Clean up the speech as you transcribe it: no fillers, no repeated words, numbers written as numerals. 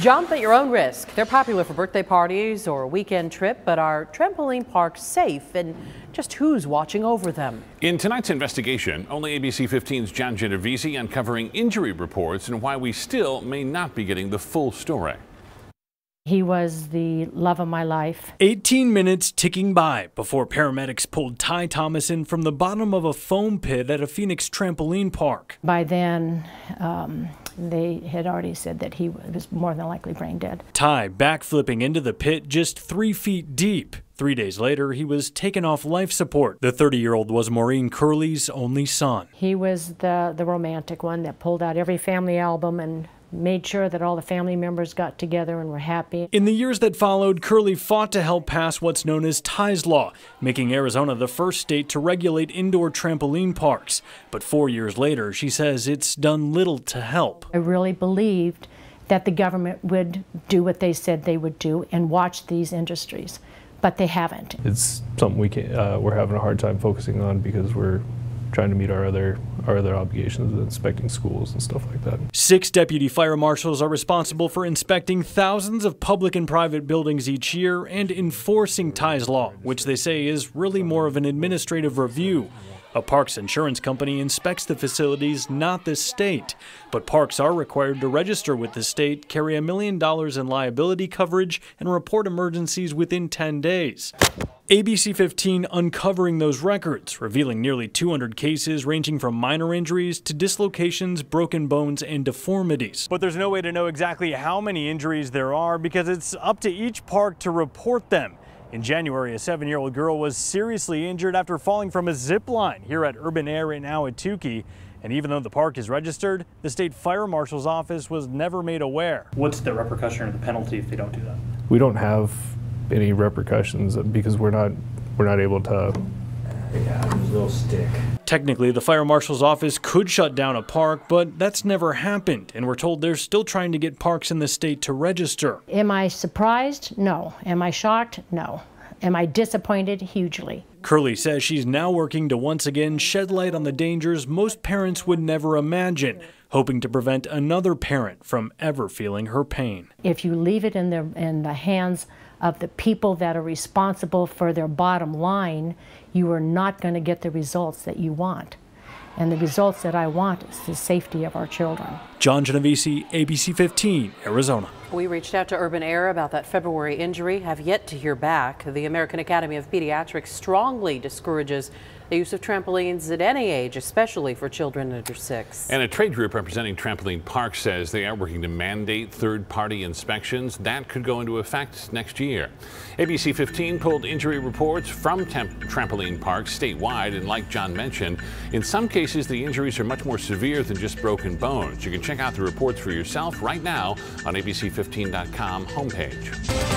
Jump at your own risk. They're popular for birthday parties or a weekend trip, but are trampoline parks safe, and just who's watching over them? In tonight's investigation, only ABC 15's John Genovese uncovering injury reports and why we still may not be getting the full story. He was the love of my life. 18 minutes ticking by before paramedics pulled Ty Thomason from the bottom of a foam pit at a Phoenix trampoline park. By then, they had already said that he was more than likely brain dead. Ty backflipping into the pit just 3 feet deep. 3 days later, he was taken off life support. The 30-year-old was Maureen Curley's only son. He was the romantic one that pulled out every family album and made sure that all the family members got together and were happy. In the years that followed, Curley fought to help pass what's known as Ty's Law, making Arizona the first state to regulate indoor trampoline parks. But 4 years later, she says it's done little to help. I really believed that the government would do what they said they would do and watch these industries, but they haven't. It's something we're having a hard time focusing on because we're trying to meet our other obligations of inspecting schools and stuff like that. 6 deputy fire marshals are responsible for inspecting thousands of public and private buildings each year and enforcing Ty's Law, which they say is really more of an administrative review. A parks insurance company inspects the facilities, not the state. But parks are required to register with the state, carry $1 million in liability coverage, and report emergencies within 10 days. ABC 15 uncovering those records, revealing nearly 200 cases ranging from minor injuries to dislocations, broken bones, and deformities. But there's no way to know exactly how many injuries there are because it's up to each park to report them. In January, a 7-year-old girl was seriously injured after falling from a zip line here at Urban Air in Ahwatukee. And even though the park is registered, the state fire marshal's office was never made aware. What's the repercussion or the penalty if they don't do that? We don't have any repercussions because we're not able to. Yeah, a little stick. Technically, the fire marshal's office could shut down a park, but that's never happened, and we're told they're still trying to get parks in the state to register. Am I surprised? No. Am I shocked? No. Am I disappointed? Hugely. Curley says she's now working to once again shed light on the dangers most parents would never imagine, hoping to prevent another parent from ever feeling her pain. If you leave it in the hands of the people that are responsible for their bottom line, you are not going to get the results that you want. And the results that I want is the safety of our children. John Genovese, ABC 15, Arizona. We reached out to Urban Air about that February injury, have yet to hear back. The American Academy of Pediatrics strongly discourages the use of trampolines at any age, especially for children under 6. And a trade group representing trampoline parks says they are working to mandate third-party inspections. That could go into effect next year. ABC 15 pulled injury reports from trampoline parks statewide, and like John mentioned, in some cases the injuries are much more severe than just broken bones. You can check out the reports for yourself right now on abc15.com homepage.